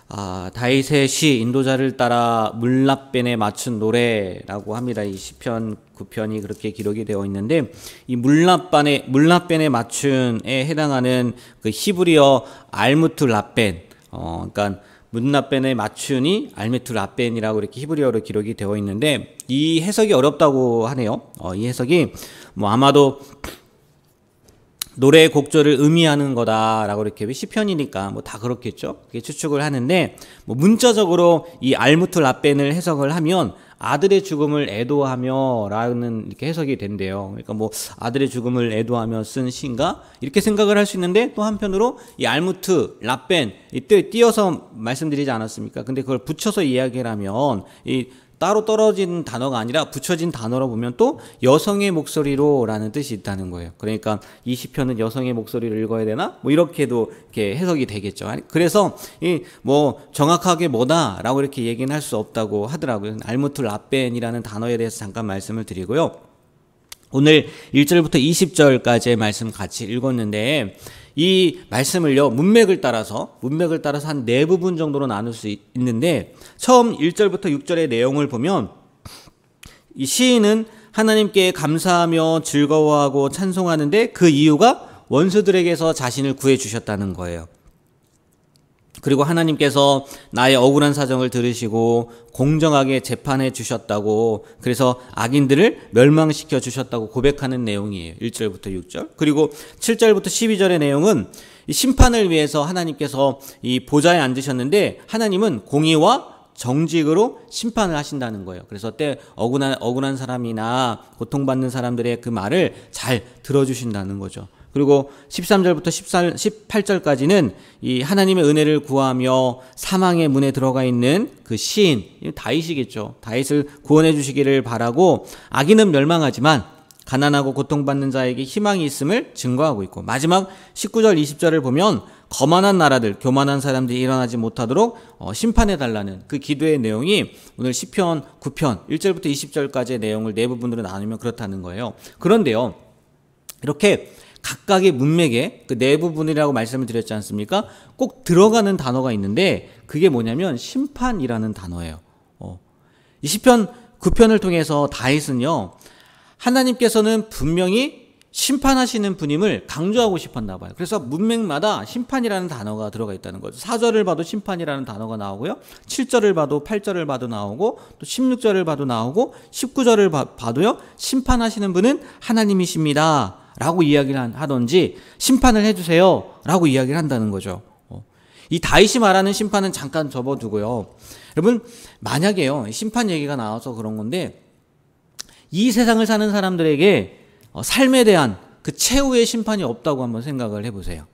다윗의 시 인도자를 따라 물납변에 맞춘 노래라고 합니다. 이 시편 9편이 그렇게 기록이 되어 있는데, 이 물납변에 맞춘에 해당하는 그 히브리어 알무트 랍벤, 그러니까 물납변에 맞춘이 알무트 랍벤이라고 이렇게 히브리어로 기록이 되어 있는데, 이 해석이 어렵다고 하네요. 이 해석이 아마도 노래의 곡조를 의미하는 거다라고 이렇게 시편이니까 다 그렇겠죠. 그렇게 추측을 하는데, 문자적으로 이 알무트 랍벤을 해석을 하면 아들의 죽음을 애도하며라는 이렇게 해석이 된대요. 그러니까 아들의 죽음을 애도하며 쓴 시인가 이렇게 생각을 할 수 있는데, 또 한편으로 이 알무트 랍벤 이때 띄어서 말씀드리지 않았습니까? 근데 그걸 붙여서 이야기를 하면 이 따로 떨어진 단어가 아니라 붙여진 단어로 보면 또 여성의 목소리로 라는 뜻이 있다는 거예요. 그러니까 이 시편은 여성의 목소리를 읽어야 되나? 이렇게도 이렇게 해석이 되겠죠. 그래서 정확하게 뭐다라고 이렇게 얘기는 할 수 없다고 하더라고요. 알무트 랍벤이라는 단어에 대해서 잠깐 말씀을 드리고요. 오늘 1절부터 20절까지의 말씀 같이 읽었는데, 이 말씀을요, 문맥을 따라서 한 네 부분 정도로 나눌 수 있는데, 처음 1절부터 6절의 내용을 보면 이 시인은 하나님께 감사하며 즐거워하고 찬송하는데, 그 이유가 원수들에게서 자신을 구해 주셨다는 거예요. 그리고 하나님께서 나의 억울한 사정을 들으시고 공정하게 재판해 주셨다고, 그래서 악인들을 멸망시켜 주셨다고 고백하는 내용이에요. 1절부터 6절. 그리고 7절부터 12절의 내용은 심판을 위해서 하나님께서 이 보좌에 앉으셨는데, 하나님은 공의와 정직으로 심판을 하신다는 거예요. 그래서 때 억울한 사람이나 고통받는 사람들의 그 말을 잘 들어주신다는 거죠. 그리고 13절부터 18절까지는 이 하나님의 은혜를 구하며 사망의 문에 들어가 있는 그 시인, 다윗이겠죠. 다윗을 구원해 주시기를 바라고, 악인은 멸망하지만 가난하고 고통받는 자에게 희망이 있음을 증거하고 있고, 마지막 19절 20절을 보면 거만한 나라들, 교만한 사람들이 일어나지 못하도록 심판해 달라는 그 기도의 내용이 오늘 시편 9편 1절부터 20절까지의 내용을 네 부분으로 나누면 그렇다는 거예요. 그런데요, 이렇게 각각의 문맥에 그 네 부분이라고 말씀을 드렸지 않습니까? 꼭 들어가는 단어가 있는데, 그게 뭐냐면 심판이라는 단어예요. 이 시편 9편을 통해서 다윗은요, 하나님께서는 분명히 심판하시는 분임을 강조하고 싶었나 봐요. 그래서 문맥마다 심판이라는 단어가 들어가 있다는 거죠. 4절을 봐도 심판이라는 단어가 나오고요, 7절을 봐도 8절을 봐도 나오고, 또 16절을 봐도 나오고, 19절을 봐도요, 심판하시는 분은 하나님이십니다 라고 이야기를 하던지, 심판을 해주세요 라고 이야기를 한다는 거죠. 이 다윗이 말하는 심판은 잠깐 접어두고요, 여러분, 만약에요, 심판 얘기가 나와서 그런 건데, 이 세상을 사는 사람들에게 삶에 대한 그 최후의 심판이 없다고 한번 생각을 해보세요.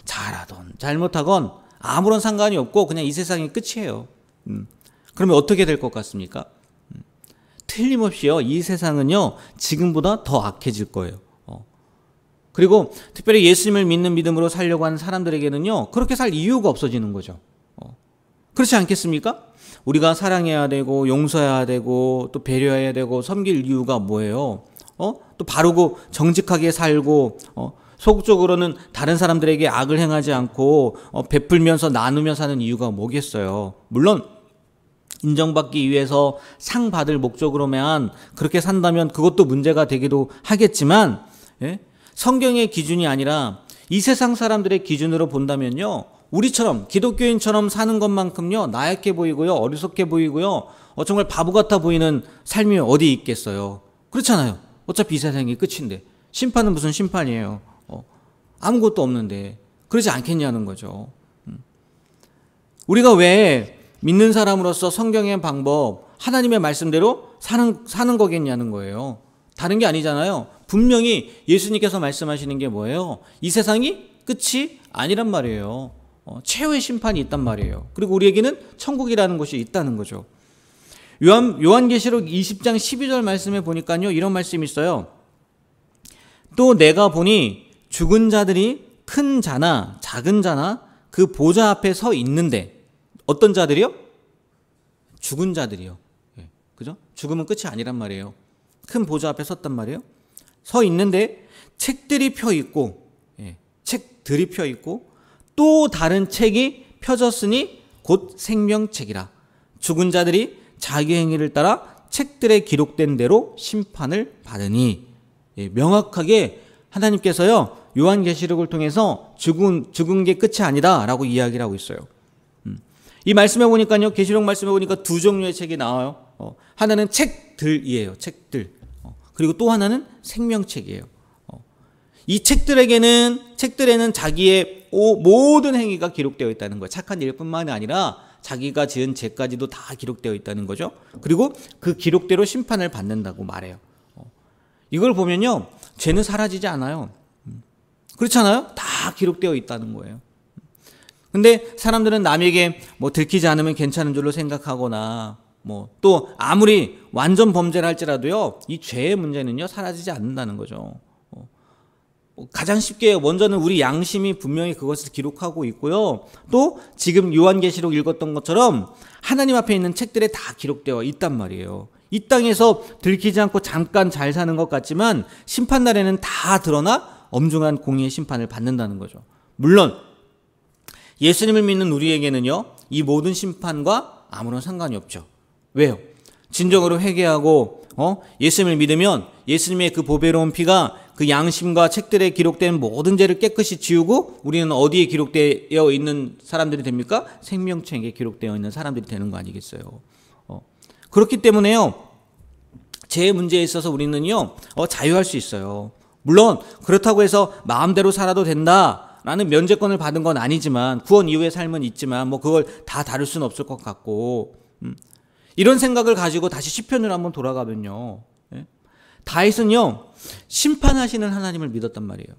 잘하건 잘못하건 아무런 상관이 없고 그냥 이 세상이 끝이에요. 그러면 어떻게 될 것 같습니까? 틀림없이요, 이 세상은요 지금보다 더 악해질 거예요. 그리고 특별히 예수님을 믿는 믿음으로 살려고 하는 사람들에게는요, 그렇게 살 이유가 없어지는 거죠. 그렇지 않겠습니까? 우리가 사랑해야 되고 용서해야 되고 또 배려해야 되고 섬길 이유가 뭐예요? 또 바르고 정직하게 살고 속적으로는 다른 사람들에게 악을 행하지 않고 베풀면서 나누며 사는 이유가 뭐겠어요? 물론 인정받기 위해서 상 받을 목적으로만 그렇게 산다면 그것도 문제가 되기도 하겠지만, 성경의 기준이 아니라 이 세상 사람들의 기준으로 본다면요, 우리처럼 기독교인처럼 사는 것만큼요 나약해 보이고요, 어리석게 보이고요, 정말 바보 같아 보이는 삶이 어디 있겠어요? 그렇잖아요. 어차피 이 세상이 끝인데 심판은 무슨 심판이에요? 아무것도 없는데. 그러지 않겠냐는 거죠. 우리가 왜 믿는 사람으로서 성경의 방법, 하나님의 말씀대로 사는 거겠냐는 거예요. 다른 게 아니잖아요. 분명히 예수님께서 말씀하시는 게 뭐예요? 이 세상이 끝이 아니란 말이에요. 최후의 심판이 있단 말이에요. 그리고 우리에게는 천국이라는 것이 있다는 거죠. 요한계시록 20장 12절 말씀에 보니까요, 이런 말씀이 있어요. 또 내가 보니 죽은 자들이 큰 자나 작은 자나 그 보좌 앞에 서 있는데, 어떤 자들이요? 죽은 자들이요. 그죠? 죽음은 끝이 아니란 말이에요. 큰 보좌 앞에 섰단 말이에요. 서 있는데 책들이 펴 있고, 책들이 펴 있고, 또 다른 책이 펴졌으니 곧 생명책이라. 죽은 자들이 자기 행위를 따라 책들에 기록된 대로 심판을 받으니. 예, 명확하게 하나님께서요 요한계시록을 통해서 죽은 게 끝이 아니다라고 이야기를 하고 있어요. 이 말씀에 보니까요, 계시록 말씀에 보니까 두 종류의 책이 나와요. 하나는 책들이에요. 책들. 그리고 또 하나는 생명책이에요. 이 책들에는 자기의 모든 행위가 기록되어 있다는 거예요. 착한 일뿐만이 아니라 자기가 지은 죄까지도 다 기록되어 있다는 거죠. 그리고 그 기록대로 심판을 받는다고 말해요. 이걸 보면요, 죄는 사라지지 않아요. 그렇잖아요? 다 기록되어 있다는 거예요. 근데 사람들은 남에게 뭐 들키지 않으면 괜찮은 줄로 생각하거나 뭐 또 아무리 완전 범죄를 할지라도요, 이 죄의 문제는요 사라지지 않는다는 거죠. 가장 쉽게 먼저는 우리 양심이 분명히 그것을 기록하고 있고요. 또 지금 요한계시록 읽었던 것처럼 하나님 앞에 있는 책들에 다 기록되어 있단 말이에요. 이 땅에서 들키지 않고 잠깐 잘 사는 것 같지만 심판날에는 다 드러나 엄중한 공의의 심판을 받는다는 거죠. 물론 예수님을 믿는 우리에게는요, 이 모든 심판과 아무런 상관이 없죠. 왜요? 진정으로 회개하고 예수님을 믿으면 예수님의 그 보배로운 피가 그 양심과 책들에 기록된 모든 죄를 깨끗이 지우고 우리는 어디에 기록되어 있는 사람들이 됩니까? 생명책에 기록되어 있는 사람들이 되는 거 아니겠어요? 그렇기 때문에요, 죄의 문제에 있어서 우리는요 자유할 수 있어요. 물론 그렇다고 해서 마음대로 살아도 된다라는 면제권을 받은 건 아니지만, 구원 이후의 삶은 있지만 뭐 그걸 다 다룰 수는 없을 것 같고, 이런 생각을 가지고 다시 시편으로 한번 돌아가면요, 다윗은요 심판하시는 하나님을 믿었단 말이에요.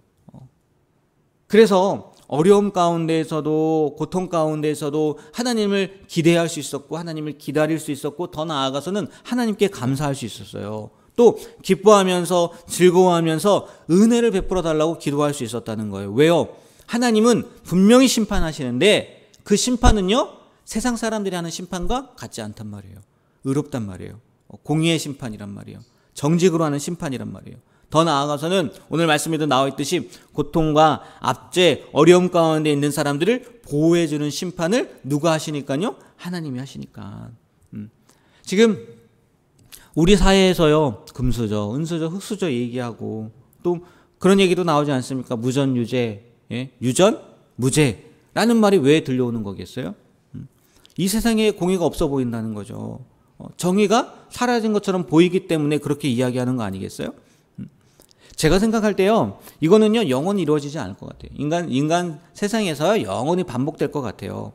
그래서 어려움 가운데에서도 고통 가운데에서도 하나님을 기대할 수 있었고, 하나님을 기다릴 수 있었고, 더 나아가서는 하나님께 감사할 수 있었어요. 또 기뻐하면서 즐거워하면서 은혜를 베풀어 달라고 기도할 수 있었다는 거예요. 왜요? 하나님은 분명히 심판하시는데 그 심판은요 세상 사람들이 하는 심판과 같지 않단 말이에요. 의롭단 말이에요. 공의의 심판이란 말이에요. 정직으로 하는 심판이란 말이에요. 더 나아가서는 오늘 말씀에도 나와 있듯이 고통과 압제, 어려움 가운데 있는 사람들을 보호해주는 심판을 누가 하시니까요? 하나님이 하시니까. 지금 우리 사회에서요, 금수저, 은수저, 흑수저 얘기하고 또 그런 얘기도 나오지 않습니까? 무전유죄, 유전, 무죄라는 말이 왜 들려오는 거겠어요? 이 세상에 공의가 없어 보인다는 거죠. 정의가 사라진 것처럼 보이기 때문에 그렇게 이야기하는 거 아니겠어요? 제가 생각할 때요, 이거는요 영원히 이루어지지 않을 것 같아요. 인간 세상에서 영원히 반복될 것 같아요.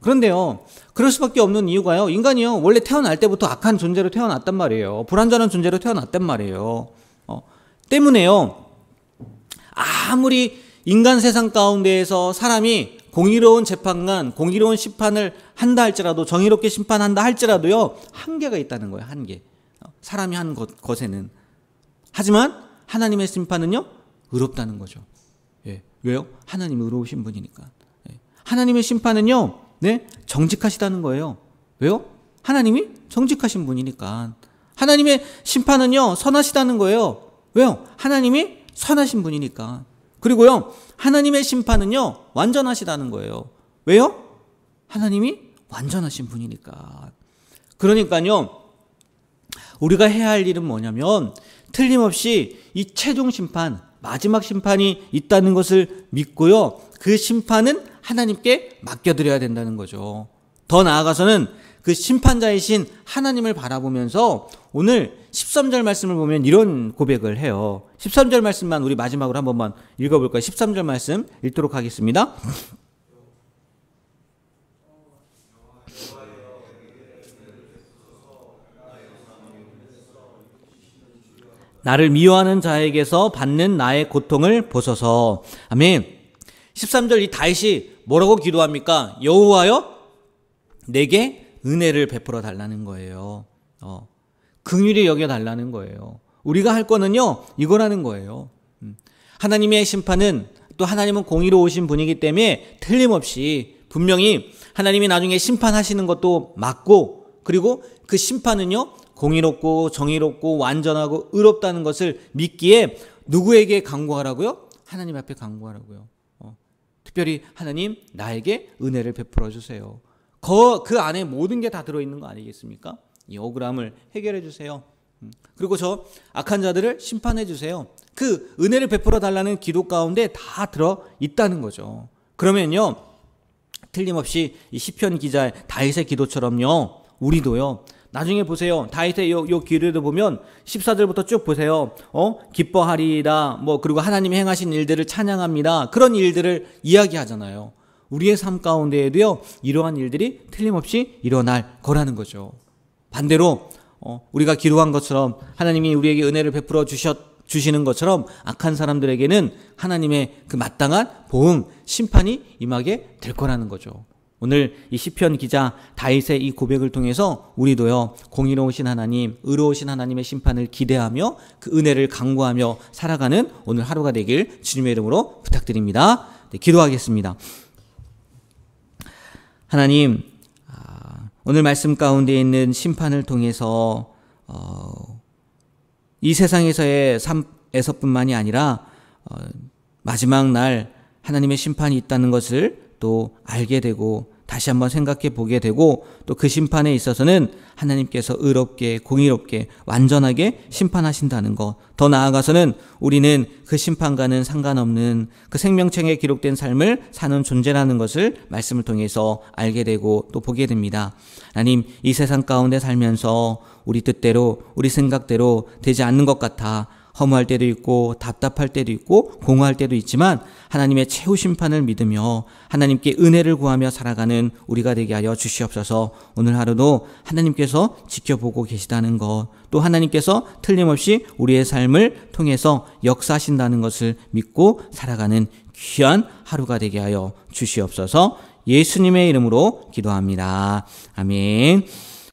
그런데요, 그럴 수밖에 없는 이유가요, 인간이요 원래 태어날 때부터 악한 존재로 태어났단 말이에요. 불완전한 존재로 태어났단 말이에요. 때문에요, 아무리 인간 세상 가운데에서 사람이 공의로운 재판관, 공의로운 심판을 한다 할지라도, 정의롭게 심판한다 할지라도요 한계가 있다는 거예요. 한계. 사람이 한 것에는. 하지만 하나님의 심판은요 의롭다는 거죠. 왜요? 하나님이 의로우신 분이니까. 하나님의 심판은요 정직하시다는 거예요. 왜요? 하나님이 정직하신 분이니까. 하나님의 심판은요 선하시다는 거예요. 왜요? 하나님이 선하신 분이니까. 그리고요 하나님의 심판은요 완전하시다는 거예요. 왜요? 하나님이 완전하신 분이니까. 그러니까요 우리가 해야 할 일은 뭐냐면, 틀림없이 이 최종 심판, 마지막 심판이 있다는 것을 믿고요, 그 심판은 하나님께 맡겨드려야 된다는 거죠. 더 나아가서는 그 심판자이신 하나님을 바라보면서 오늘 13절 말씀을 보면 이런 고백을 해요. 13절 말씀만 우리 마지막으로 한 번만 읽어볼까요? 13절 말씀 읽도록 하겠습니다. 나를 미워하는 자에게서 받는 나의 고통을 보소서. 아멘. 13절 이 다윗이 뭐라고 기도합니까? 여호와여 내게 은혜를 베풀어 달라는 거예요. 긍휼히 여겨 달라는 거예요. 우리가 할 거는요 이거라는 거예요. 하나님의 심판은, 또 하나님은 공의로우신 분이기 때문에 틀림없이 분명히 하나님이 나중에 심판하시는 것도 맞고, 그리고 그 심판은요 공의롭고 정의롭고 완전하고 의롭다는 것을 믿기에 누구에게 간구하라고요? 하나님 앞에 간구하라고요. 특별히 하나님 나에게 은혜를 베풀어 주세요. 그 안에 모든 게 다 들어있는 거 아니겠습니까? 이 억울함을 해결해 주세요. 그리고 저 악한 자들을 심판해 주세요. 그 은혜를 베풀어 달라는 기도 가운데 다 들어 있다는 거죠. 그러면요, 틀림없이 이 시편 기자의 다윗의 기도처럼요, 우리도요, 나중에 보세요. 다윗의 요 기도를 보면 14절부터 쭉 보세요. 기뻐하리이다. 그리고 하나님이 행하신 일들을 찬양합니다. 그런 일들을 이야기하잖아요. 우리의 삶 가운데에도요, 이러한 일들이 틀림없이 일어날 거라는 거죠. 반대로 우리가 기도한 것처럼 하나님이 우리에게 은혜를 베풀어 주시는 것처럼 악한 사람들에게는 하나님의 그 마땅한 보응, 심판이 임하게 될 거라는 거죠. 오늘 이 시편 기자 다윗의 이 고백을 통해서 우리도요, 공의로우신 하나님, 의로우신 하나님의 심판을 기대하며 그 은혜를 간구하며 살아가는 오늘 하루가 되길 주님의 이름으로 부탁드립니다. 네, 기도하겠습니다. 하나님, 오늘 말씀 가운데 있는 심판을 통해서 이 세상에서의 삶에서뿐만이 아니라 마지막 날 하나님의 심판이 있다는 것을 또 알게 되고 다시 한번 생각해 보게 되고, 또 그 심판에 있어서는 하나님께서 의롭게 공의롭게 완전하게 심판하신다는 것, 더 나아가서는 우리는 그 심판과는 상관없는 그 생명책에 기록된 삶을 사는 존재라는 것을 말씀을 통해서 알게 되고 또 보게 됩니다. 하나님, 이 세상 가운데 살면서 우리 뜻대로 우리 생각대로 되지 않는 것 같아 허무할 때도 있고 답답할 때도 있고 공허할 때도 있지만, 하나님의 최후 심판을 믿으며 하나님께 은혜를 구하며 살아가는 우리가 되게 하여 주시옵소서. 오늘 하루도 하나님께서 지켜보고 계시다는 것, 또 하나님께서 틀림없이 우리의 삶을 통해서 역사하신다는 것을 믿고 살아가는 귀한 하루가 되게 하여 주시옵소서. 예수님의 이름으로 기도합니다. 아멘.